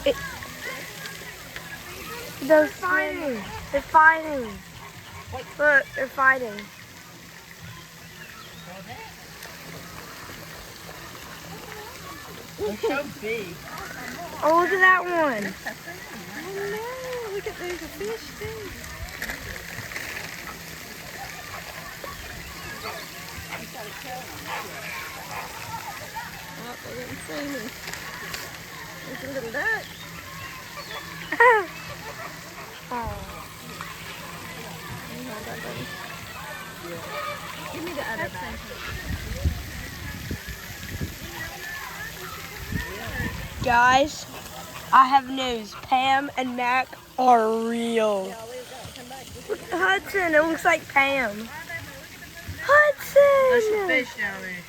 It, they're fighting. They're fighting. Look, they're fighting. They're so big. Oh, look at that one. I know. Look at there's a fish too. Oh, they didn't see me. There's a little duck. Give me the other bag. Guys, I have news. Pam and Mac are real. Look at Hudson. It looks like Pam. Hudson! There's some fish down there.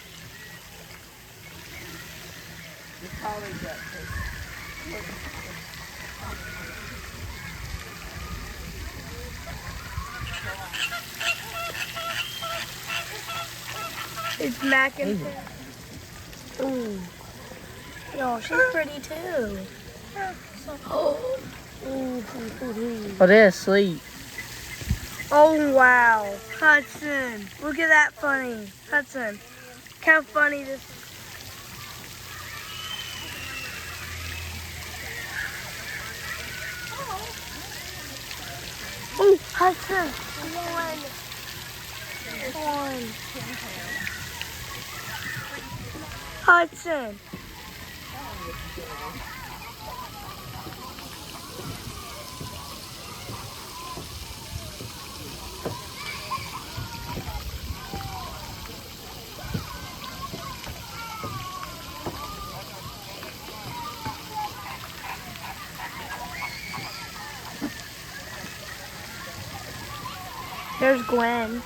The collie got It's Mac and Pam. Ooh. Yo, she's pretty too. Oh. Oh, they're asleep. Oh, wow. Hudson. Look at that funny. Hudson. Look how funny this is. Oh, Hudson. One. Hudson. There's Gwen.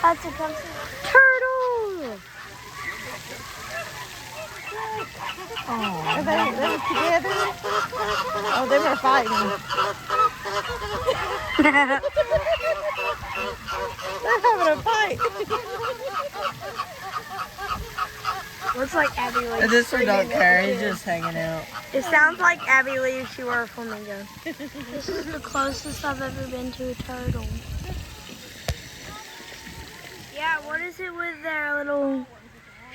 Hudson, come see. Turtle! Oh, are they together? Oh, they were fighting. They're having a fight. Looks like Abby Lee. This one don't care. He's just hanging out. It sounds like Abby Lee if she were a flamingo. This is the closest I've ever been to a turtle. Yeah, what is it with their little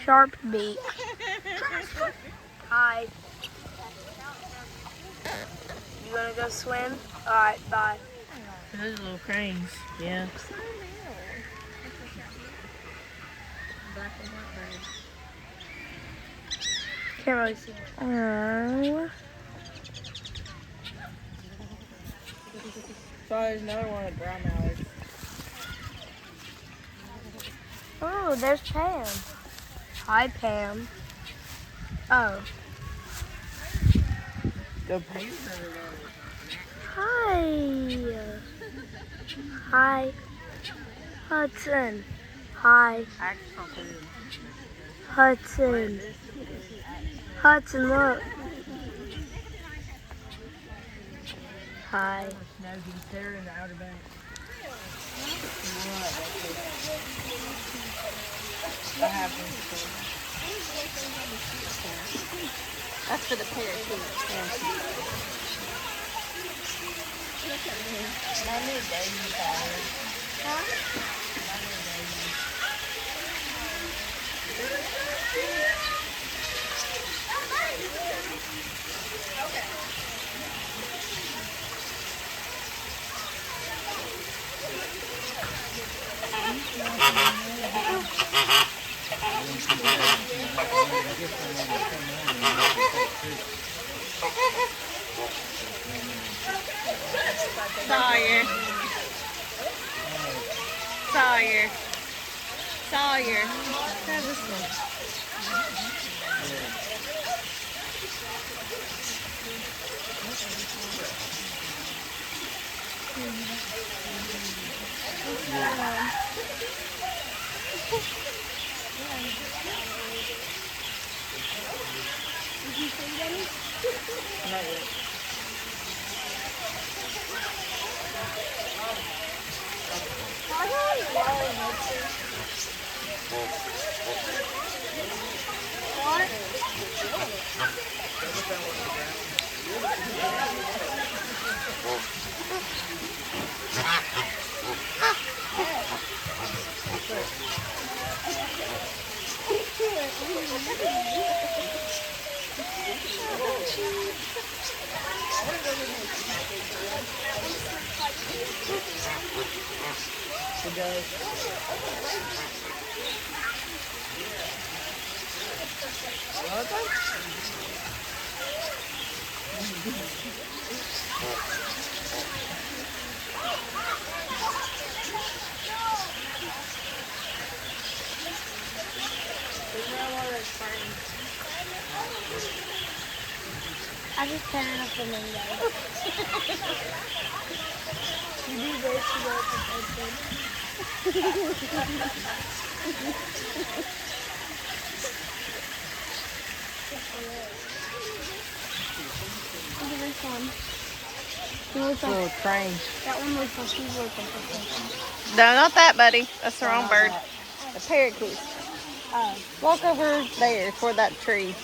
sharp beak? Hi. You gonna go swim? Alright, bye. Those little cranes. Yeah. Can't really see it. Oh. So there's another one of brown mallards. Oh, there's Pam. Hi, Pam. Oh. The Pam's over there. Hi. Hi. Hudson. Hi. Hudson. Hudson, look. Hi. They're in the Outer Banks. What happens? That's for the parakeet. My new baby tired. Huh? My new baby. Sawyer. Sawyer. Sawyer. Have this one. Did you see any? Not yet. What? I just turned up the window. You do this to go to the Look at this one. It looks like Little crane. that one looks like he's looking for something. No, not that, buddy. That's the wrong bird. The parakeet. Oh. Walk over there toward that tree.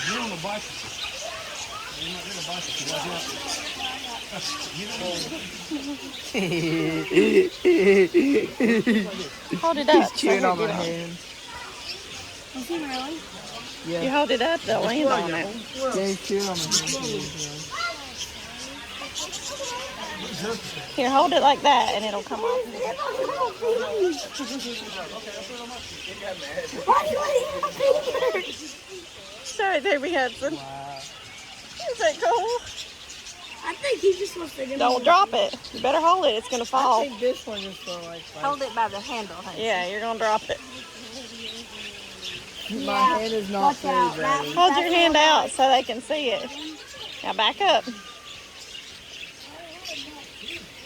You're on a bicycle. You're not in a bicycle. Hold it up. He's chewing on my hand. Is he really? Yeah. You hold it up, they'll land on it. Yeah, he's chewing on my hand. Here, hold it like that and it'll come off. Why do I have fingers? Show it to me, Hudson. Wow. Is that cool? I think he just wants to give me Don't drop it. You better hold it. It's going to I fall. think this one is for like. Hold it by the handle, Hudson. Yeah, you're going to drop it. My hand is not Watch out, food Matt. ready. Hold your hand out so they can see it. Now back up.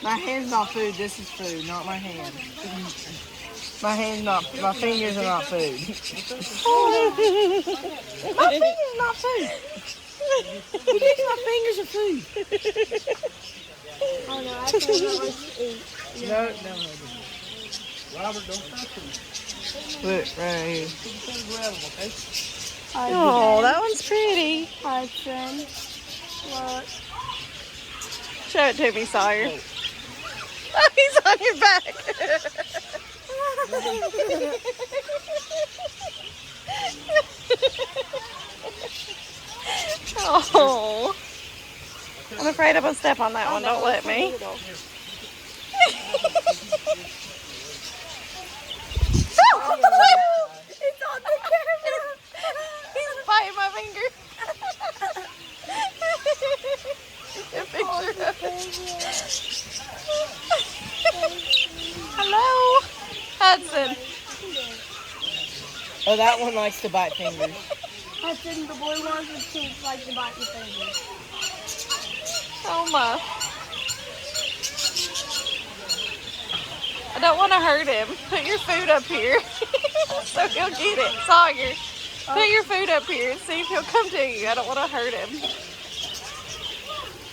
My hand's not food. This is food, not my hand. My hand's not. My fingers are not food. My fingers not food. Who thinks my fingers are food? Oh no, I think he wants to eat. No. Robert, don't touch them. Look, right here. Oh, that one's pretty. Hudson. Look. Show it to me, Sawyer. Oh, he's on your back. Oh. I'm afraid I'm going to step on that one. Don't let me. It's on the camera. He's biting my finger. Get a picture of it. Hello, Hudson. Oh, that one likes to bite fingers. Hudson, the blue ones with teeth like to bite your fingers. Oh my. I don't want to hurt him. Put your food up here so he'll get it. Sawyer, put your food up here and see if he'll come to you. I don't want to hurt him.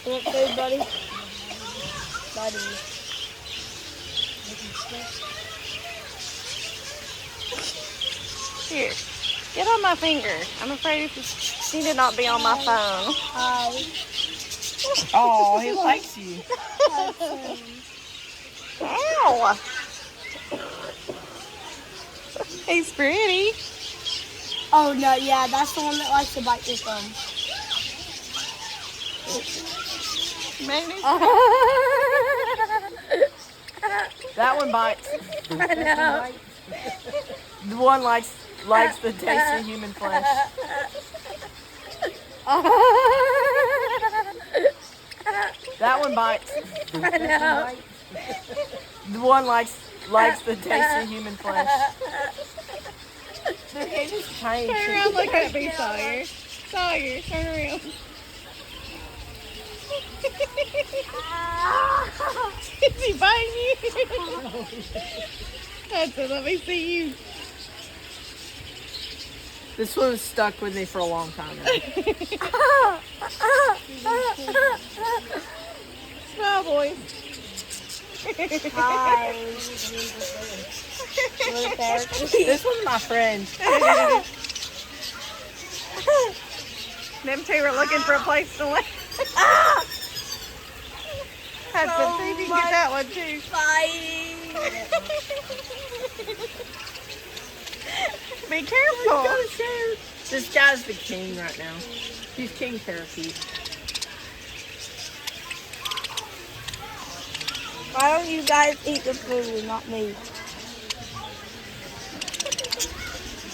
You want food, buddy? Buddy. Here, get on my finger. I'm afraid he did not be on my phone. Hi. Oh, he likes you. Ow! He's pretty. Oh no, yeah, that's the one that likes to bite your thumb. Maybe. That one bites. I know. The one likes the taste of human flesh. That one bites. I know. The one likes the taste of human flesh. Their head is tiny. Turn around, look at me, Sawyer. Sawyer, turn around. Is he biting you? Hudson, let me see you. This one was stuck with me for a long time. Smile, boys. Hi. This one's my friend. Them two are looking for a place to live. Hudson, see if you can get that one too. Bye. Be careful. This guy's the king right now. He's king parakeet. Why don't you guys eat the food and not me?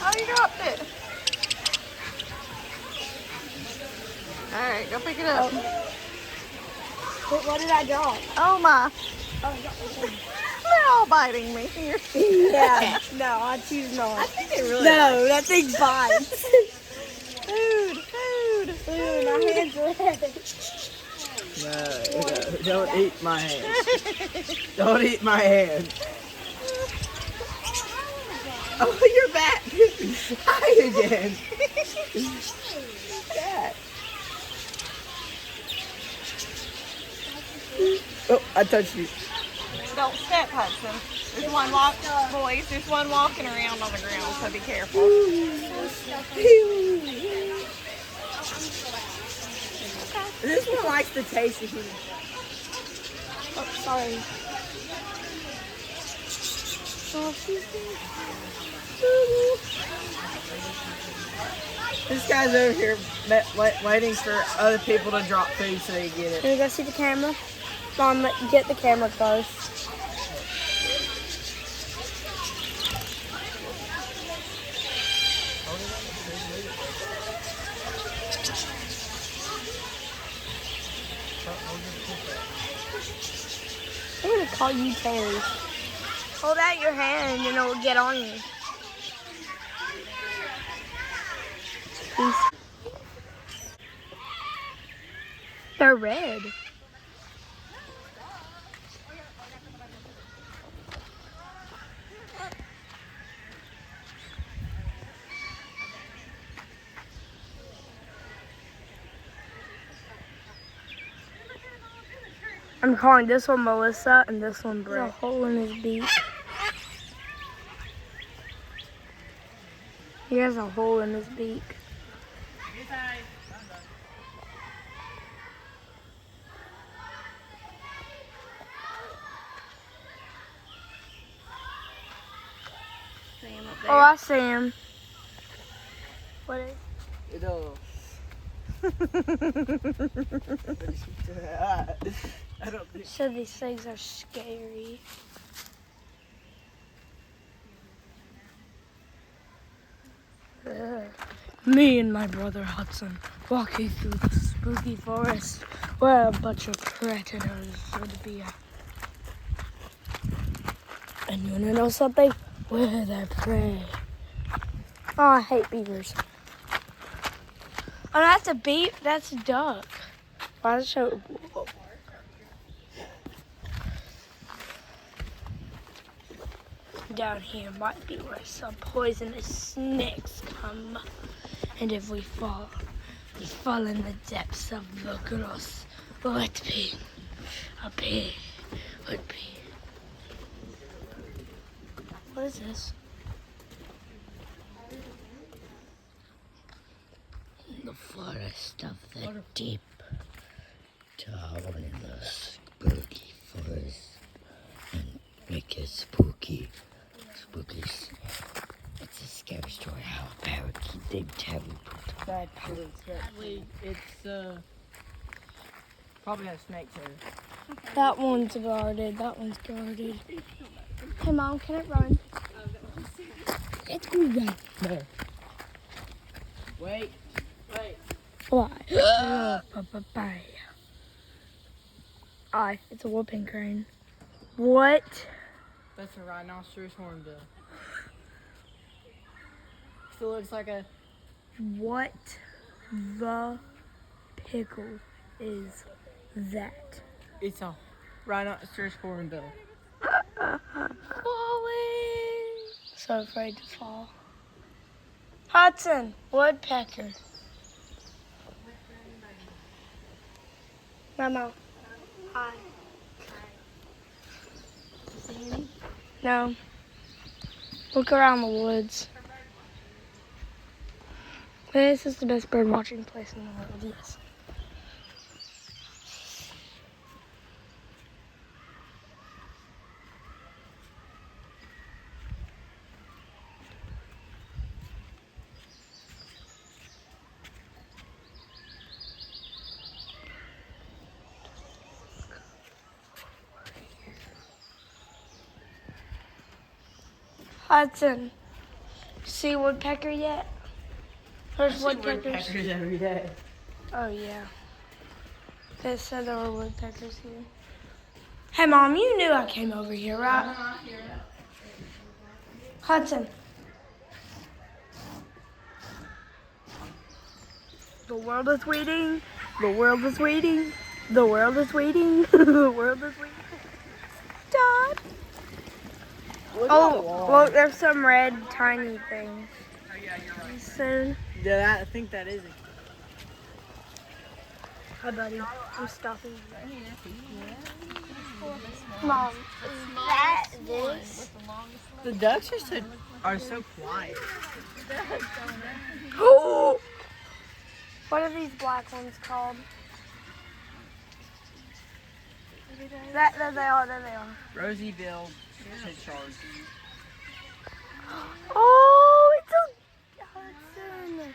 Oh, you dropped it. All right, go pick it up. What did I drop? Oh my. Oh, I dropped the food. They're all biting me here. Yeah, no, I choose I not. think they really No, that thing bites. Food. Ooh, my hands are red. No, don't eat my hand. Don't eat my hand. Oh, you're back. Hi again. Cat. Oh, I touched you. Don't step, Hudson. There's one boys. There's one walking around on the ground, so be careful. This one likes the taste of human. Oh, sorry. Oh, she's good. This guy's over here waiting for other people to drop food so he get it. Can you go see the camera? Mom, get the camera close. I'm gonna call you Terry. Hold out your hand and it'll get on you. Peace. They're red. I'm calling this one Melissa and this one Brett. There's a hole in his beak. He has a hole in his beak. Oh, I see him. What is? I don't think. So these things are scary. Me and my brother Hudson walking through the spooky forest where a bunch of predators would be at. And you wanna know something? We're their prey. Oh, I hate beavers. Oh, that's a beaver. That's a duck. Why does it show? Down here might be where some poisonous snakes come. And if we fall in the depths of the gross wet pit, a pit would be. What is this? In the forest of the deep, down in the spooky forest, and make it spooky. It's a scary story how a parakeet named Terry put. Actually, it's probably has snakes in it. That one's guarded. That one's guarded. Hey, Mom, can it run? Let's go run. There. Wait. Why? Aye, it's a whooping crane. What? That's a rhinoceros hornbill. Still looks like a. What the pickle is that? It's a rhinoceros hornbill. So afraid to fall. Hudson, woodpecker. Mama. Hi. No. Look around the woods. This is the best bird watching place in the world, yes. Hudson, see woodpecker yet? There's woodpeckers. every day. Oh yeah. They said there were woodpeckers here. Hey Mom, you knew I came over here, right? Hudson. The world is waiting. The world is waiting. The world is waiting. The world is waiting. Dad. Oh, look, there's some red tiny things. Soon. Yeah, I think that is it. Hi, buddy. I'm stopping. Mom, is that this? The ducks are so quiet. Oh! What are these black ones called? There they are. Rosy billed Chichards. Oh, it's a Hudson.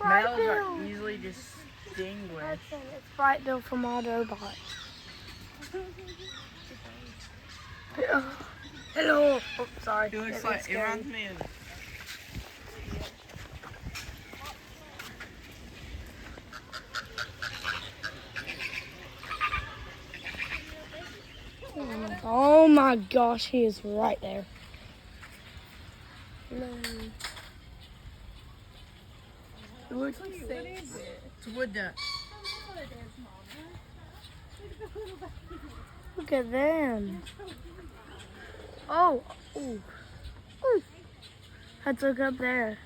Males are easily distinguished. Hudson, it's Bright Bill from Autobot. Hello. Oh, sorry. It looks It like, it scary. reminds me of... Oh my gosh, he is right there. No. It looks like it's a wood duck. Look at them. Oh. Ooh. Ooh. Let's look up there.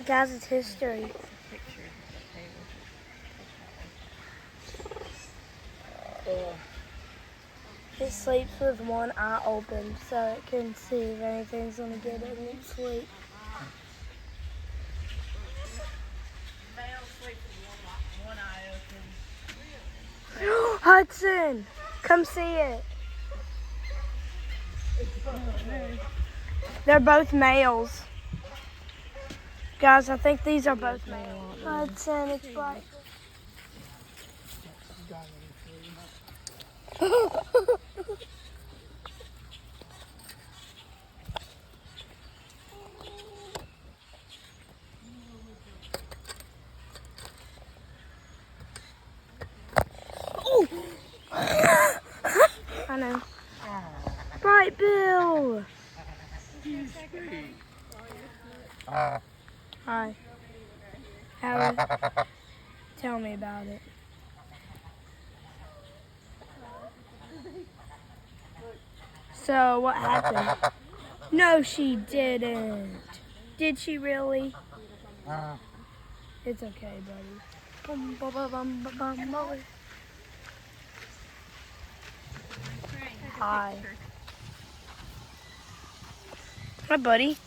Guys, it's history. It sleeps with one eye open so it can see if anything's gonna get it in its sleep. Male sleeps with one eye open. Hudson, come see it. They're both males. Guys, I think these are both males. Hudson, it's bright. I know. Bright Bill. Hi. Tell me about it. So what happened? No, she didn't. Did she really? It's okay, buddy. Bum, bum, bum, bum, bum, bum. Hi. Hi, buddy.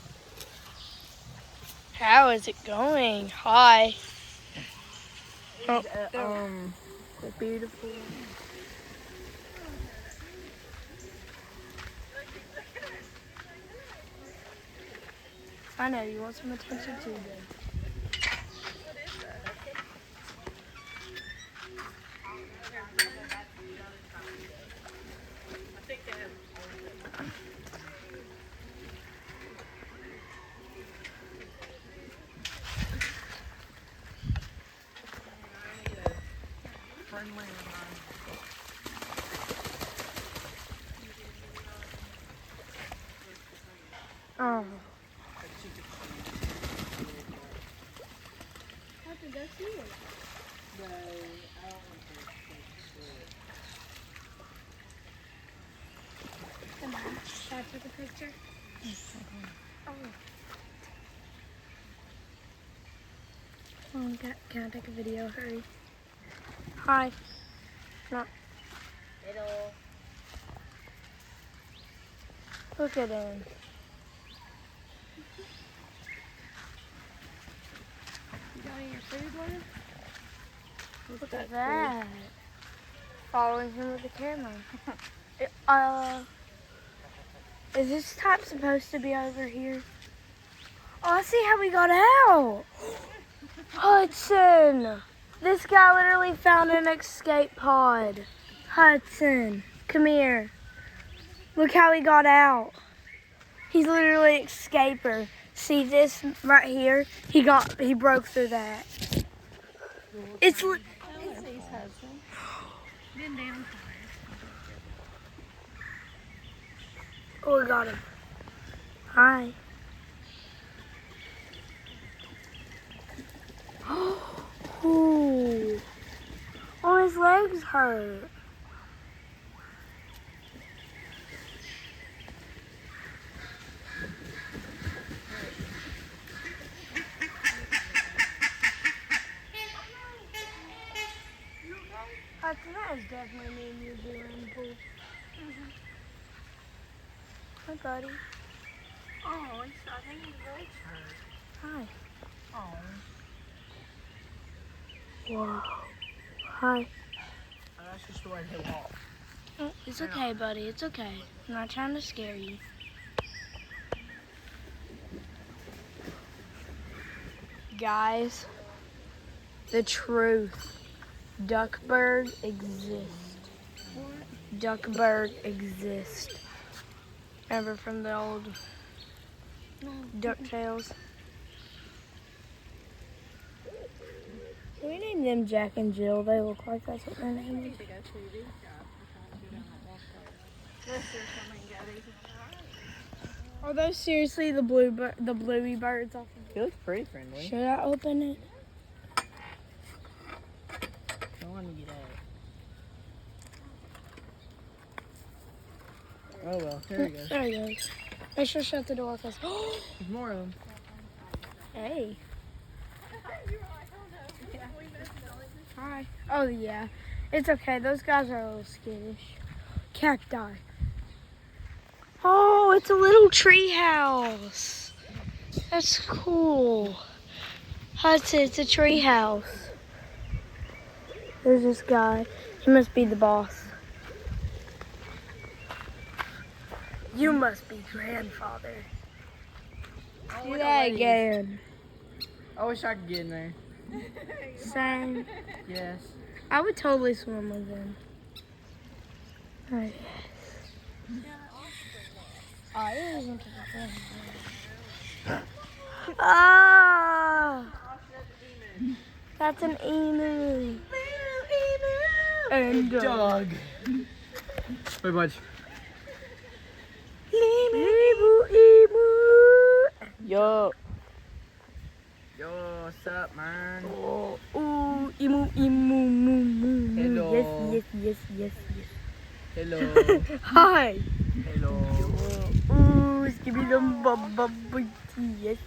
How is it going? Hi. Oh, they're beautiful. I know, you want some attention too, then. Oh. How did I see it? Come on, should I take a picture? Oh. Oh, can I take a video? Hurry. Hi. No. Hello. Look at him. You got any your food, Lynn? Look at that. Following him with the camera. Is this type supposed to be over here? Oh, I see how we got out. Hudson! This guy literally found an escape pod. Hudson, come here. Look how he got out. He's literally an escaper. See this right here? He broke through that. It's Oh, we got him. Hi. Ooh. Oh, his legs hurt. That is definitely me and you doing the pool. Hi, buddy. Oh, I think his legs hurt. Hi. Oh. Whoa. Hi. That's just the way they walk. Oh, it's okay, buddy. It's okay. I'm not trying to scare you. Guys, the truth. Duckbird exists. Duckbird exists. Remember from the old DuckTales? Can we name them Jack and Jill? They look like that's what their name is. Are those seriously the bluey birds off of He looks pretty friendly. Should I open it? I want to get out. Oh well, there he goes. There he goes. Make sure to shut the door because There's more of them. hey. Hi. Oh yeah. It's okay. Those guys are a little skittish. Cacti. Oh, it's a little tree house. That's cool. Hudson, it's a tree house. There's this guy. He must be the boss. You must be grandfather. Do that again. I wish I could get in there. Same. Yes. I would totally swim with him. Oh, yes. Oh, it isn't Ah! That's an emu. And Dog. Wait, budge. Emu. Yo. Yo, what's up, man? Oh, ooh, emu. Hello. Yes. Hello. Hi. Hello. Ooh, skibby dum bum bum bum. Yes.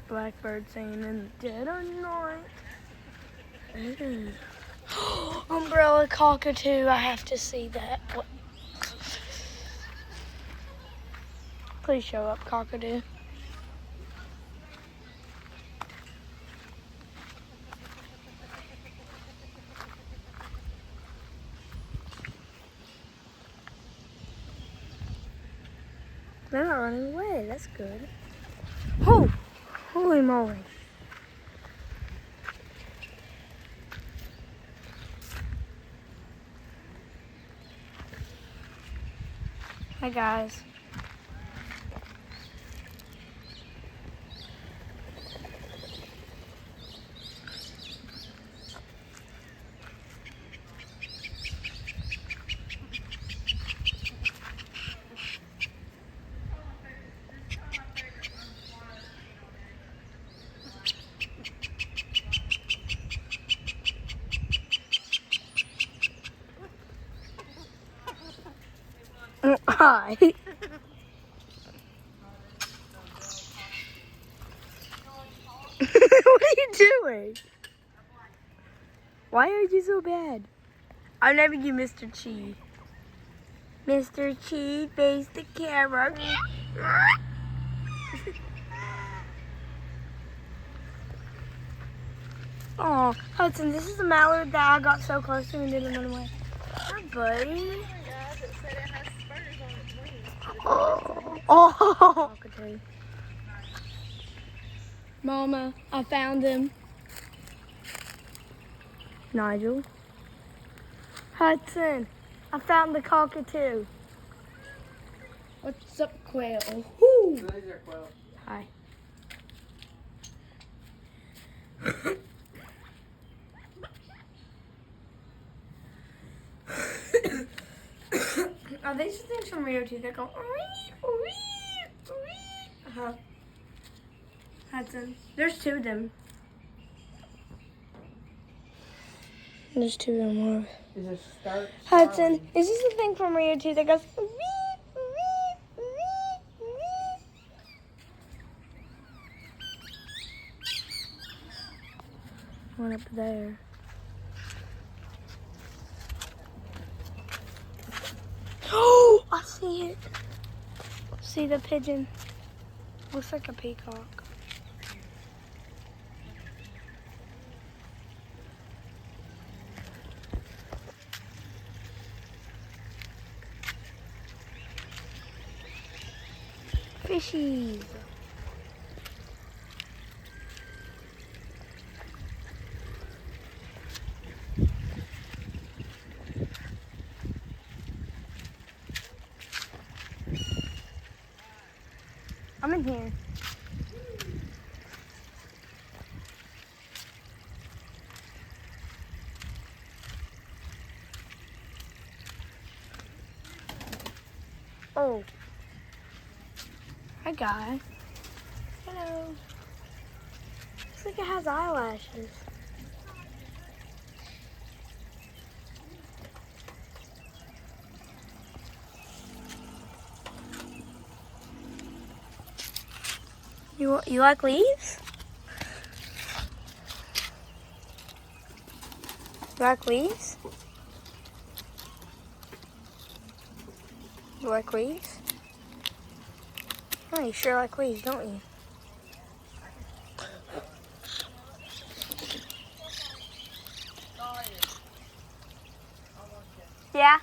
Blackbird singing in the dead of night. Umbrella cockatoo, I have to see that. What? Please show up, cockatoo. They're not running away, that's good. Oh, holy moly. Hi guys. Hi. What are you doing? Why are you so bad? I'm naming you Mr. Chi. Mr. Chi, face the camera. Oh, Hudson, this is the mallard that I got so close to and didn't run away. Hi, buddy. Oh. Mama, I found him. Nigel. Hudson, I found the cockatoo. What's up, quail? Woo. Hi. Are these the things from Rio too? They go. Uh-huh. Hudson, there's two of them. There's two of them more. Is it start? Hudson, is this the thing from Rio too that goes? One up there. Oh, I see it. See the pigeon? Looks like a peacock. Fishies. I'm in here. Oh. Hi, guy. Hello. Looks like it has eyelashes. You like leaves? You like leaves? You like leaves? Oh, you sure like leaves, don't you? Yeah.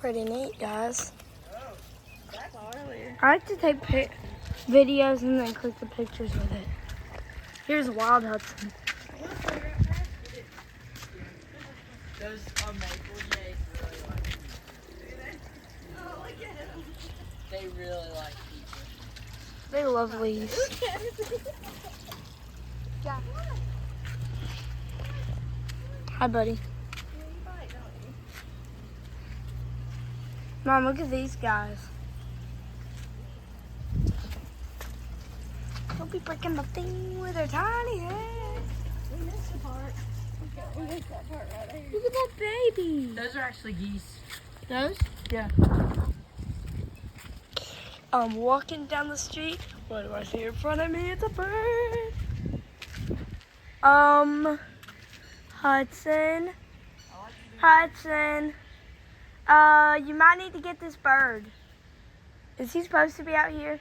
Pretty neat, guys. I like to take videos and then click the pictures with it. Here's Wild Hudson. Those maple jays really like people. Oh, look at them. They really like people. They love leaves. Yeah. Hi, buddy. Mom, look at these guys. They'll be breaking the thing with their tiny heads. We missed the part. We missed that part right there. Look at that baby. Those are actually geese. Those? Yeah. I'm walking down the street. What do I see in front of me? It's a bird. Hudson. Hudson. You might need to get this bird. Is he supposed to be out here?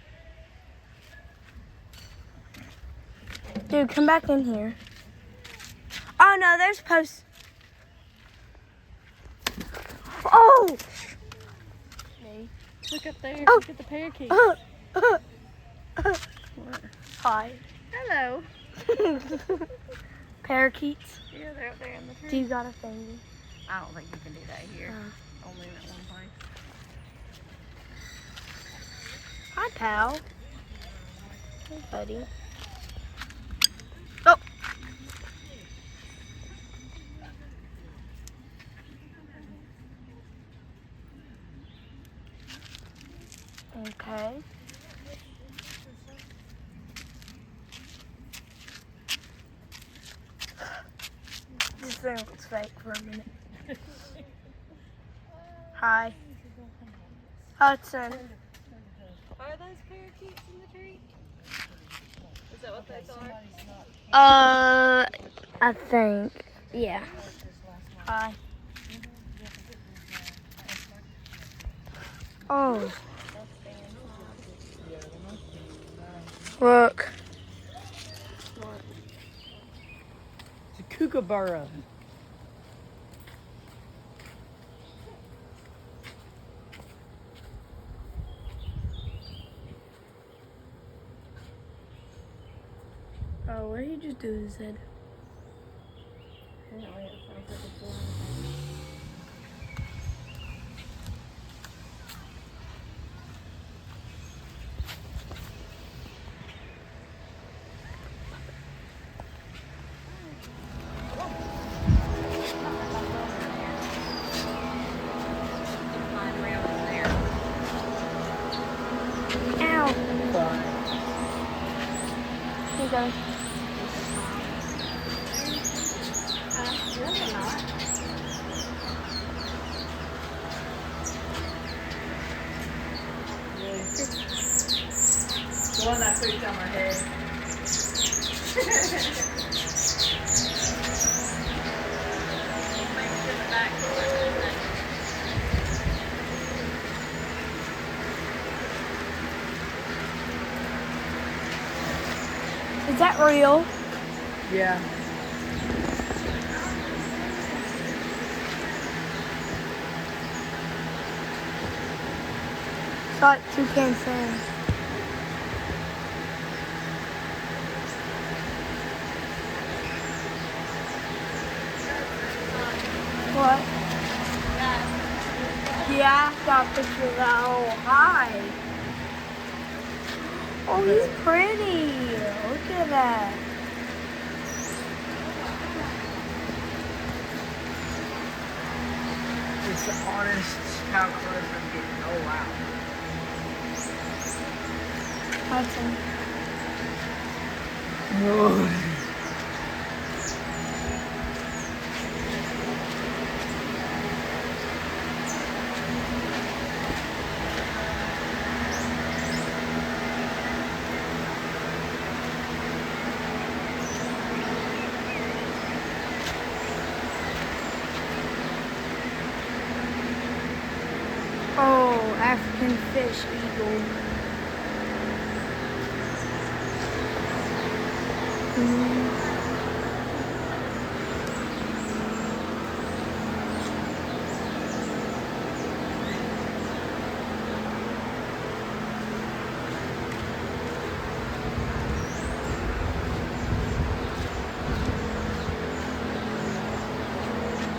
Dude, come back in here. Oh no, they're supposed. Oh! Look up there. Oh. Look at the parakeet. Hi. Hello. Parakeets. Yeah, they're up there in the tree. Do you got a thingy? I don't think you can do that here. Only in that one place. Hi, pal. Hey, buddy. Oh. Okay. This thing looks fake for a minute. Hi. Hudson. Are those parakeets in the tree? Is that what those are? I think. Yeah. Hi. Oh. Look. It's a kookaburra. Oh, what did he just do to his head? Ow. Here you go. The one that poops on my head. Is that real? Yeah. It's like toucan sand. What? Yeah, I got a picture of that. Oh, hi. Oh, he's pretty. Look at that. It's the honest how close I'm getting. Oh wow. Hudson. Whoa. Oh, African fish eagle.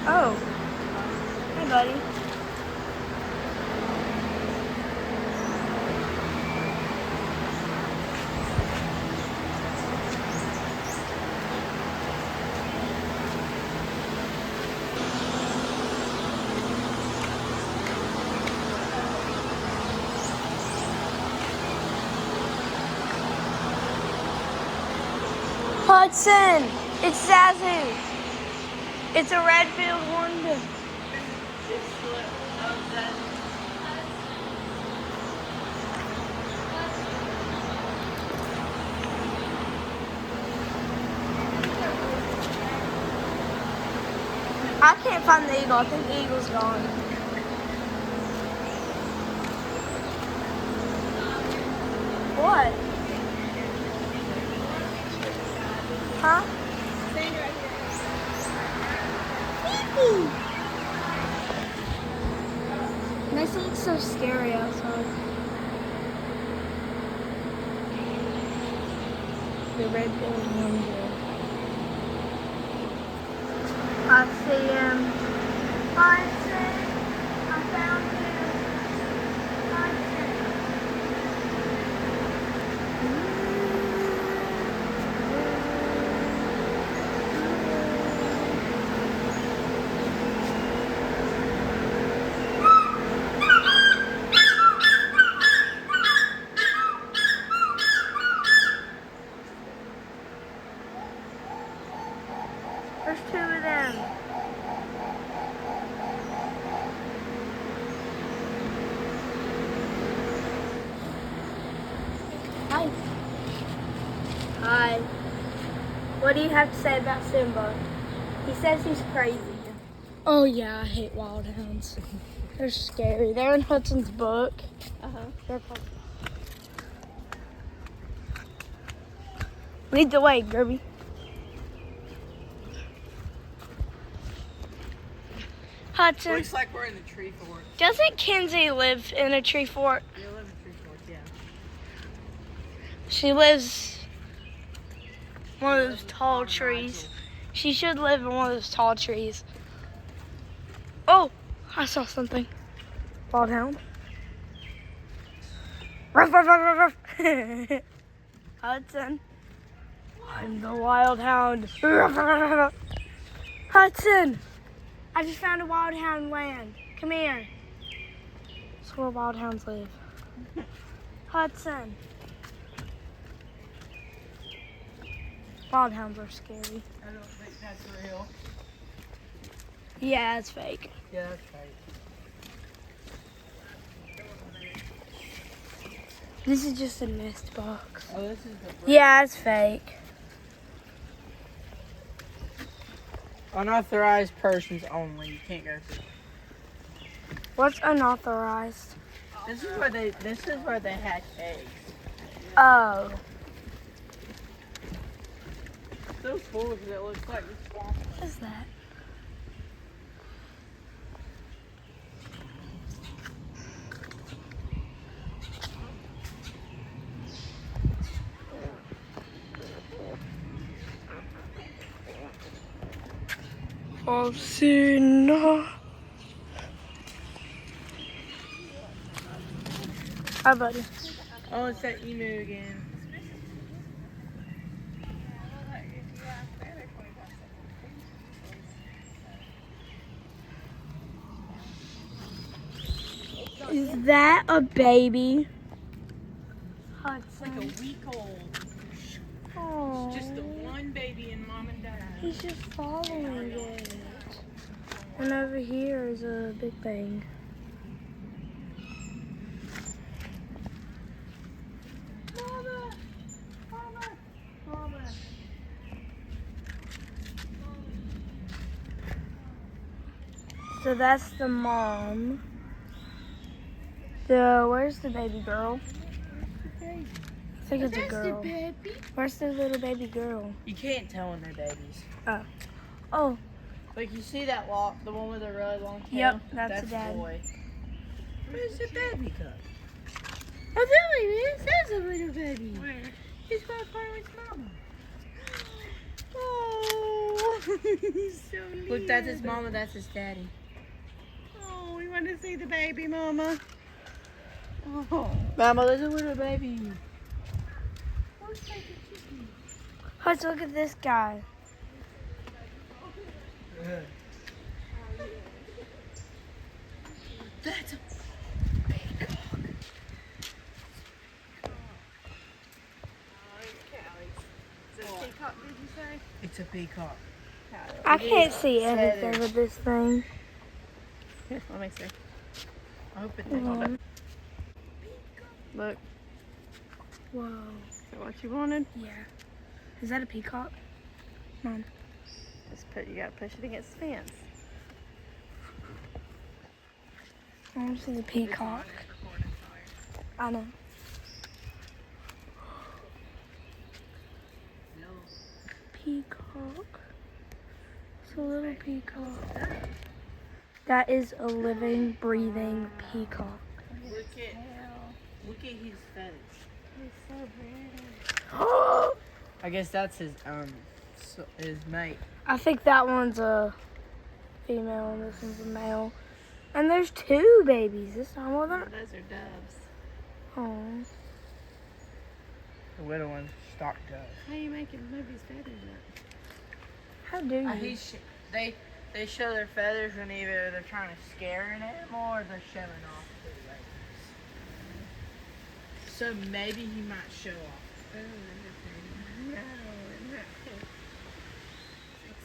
Oh, hey buddy. Hudson, it's Zazu. It's a red-billed hornbill. I can't find the eagle. I think the eagle's gone. What? Huh? Nice, it looks so scary outside. The red-billed hornbill. I see him. I found him. There's two of them. Hi. Hi. What do you have to say about Simba? He says he's crazy. Oh yeah, I hate wild hounds. They're scary. They're in Hudson's book. They're probably... Lead the way, Gerby. Hudson, Looks like we're in the tree fort. doesn't Kenzie live in a tree fort? You live in tree fort, yeah. She lives in one of those tall trees. She should live in one of those tall trees. Oh, I saw something. Wild hound. Ruff, ruff, ruff, ruff, ruff. Hudson. I'm the wild hound. Ruff, ruff, ruff, ruff. Hudson. I just found a wild hound land. Come here. That's where wild hounds live. Hudson. Wild hounds are scary. I don't think that's real. Yeah, it's fake. Yeah, that's fake. This is just a mist box. Oh, this is the Yeah, it's fake. unauthorized persons only. You can't go through. What's unauthorized? This is where they hatch eggs. Oh. So full because it looks like the swamp. What is that? I've seen no. Hi, buddy. Oh, it's that emu again. Is that a baby? It's like a week old. Oh, It's just the one baby and mom and dad. he's just following it. And over here is a big thing. Mama! Mama! Mama! So that's the mom. Where's the baby girl? I think it's a girl. Where's the little baby girl? You can't tell when they're babies. Oh, Like you see that the one with a really long tail? Yep, that's the dad. boy. Where's the baby go? oh, there he is. There's a little baby. Where? He's gonna find his mama. Oh, he's so neat. Look, that's his mama, that's his daddy. Oh, we want to see the baby, Mama. Oh. Mama, there's a little baby. Let's look at this guy. That's a Peacock, did you say? It's a peacock. I can't see Feathers. anything with this thing. Here, let me see. I hope it Mhm. Look, Whoa. is that what you wanted? Yeah. Is that a peacock? Mom. You gotta push it against the fence. I want to see the peacock. I know. Peacock. It's a little peacock. That is a living, breathing peacock. Look at his feathers. He's so pretty. I guess that's his his mate. I think that one's a female and this one's a male. And there's two babies this time, Oh, wasn't those are doves. Oh. The little one's stock dove. How are you making move his feathers up? How do you? They show their feathers when either they're trying to scare an animal or they're showing off their legs. So maybe he might show off. Oh, no,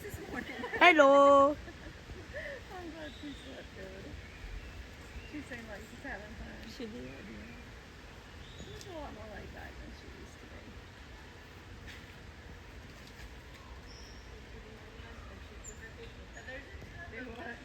this morning. Hello. I'm glad she slept good. She seemed like she's having fun. She did. She's a lot more laid back than she used to be. Do what?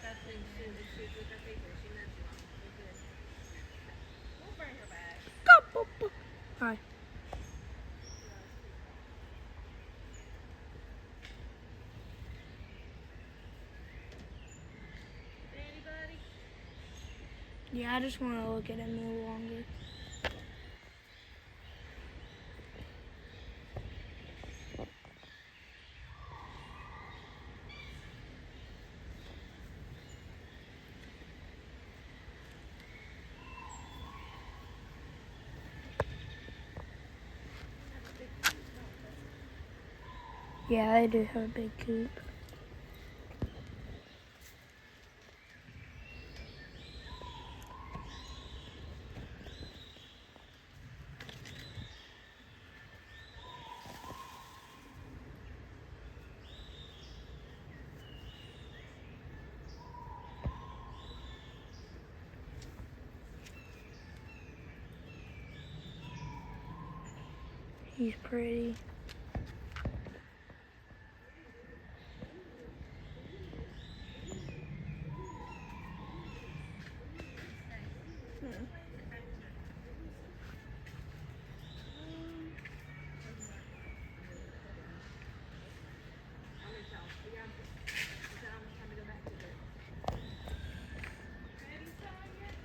Yeah, I just want to look at him a little longer. Yeah, I do have a big coop. He's pretty.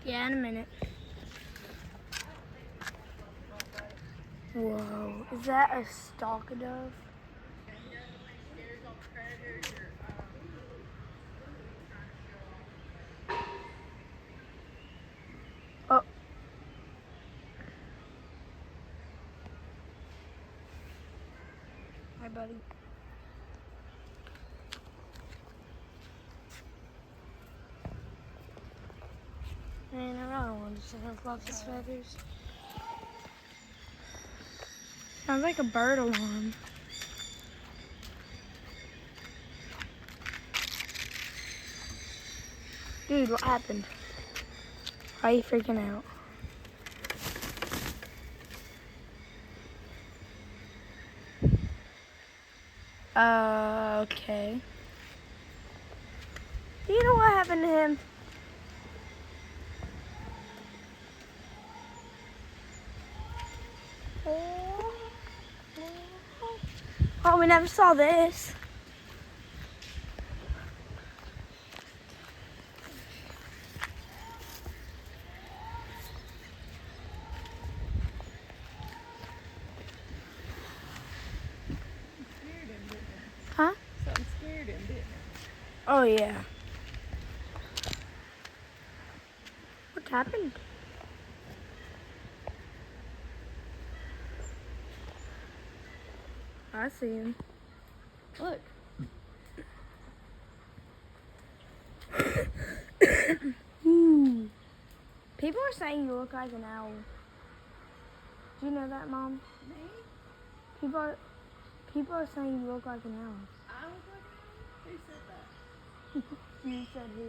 Yeah, in a minute. Whoa, is that a stalk dove? Oh. Hi, buddy. Man, I really want to fluff his feathers. Sounds like a bird alarm. Dude, what happened? Why are you freaking out? Okay. You know what happened to him? Oh, we never saw this. Huh? Something scared him, didn't it? Oh, yeah. What happened? I see him. Look. People are saying you look like an owl. Do you know that, Mom? Me? People are saying you look like an owl. I look like an owl? Who said that? You said who?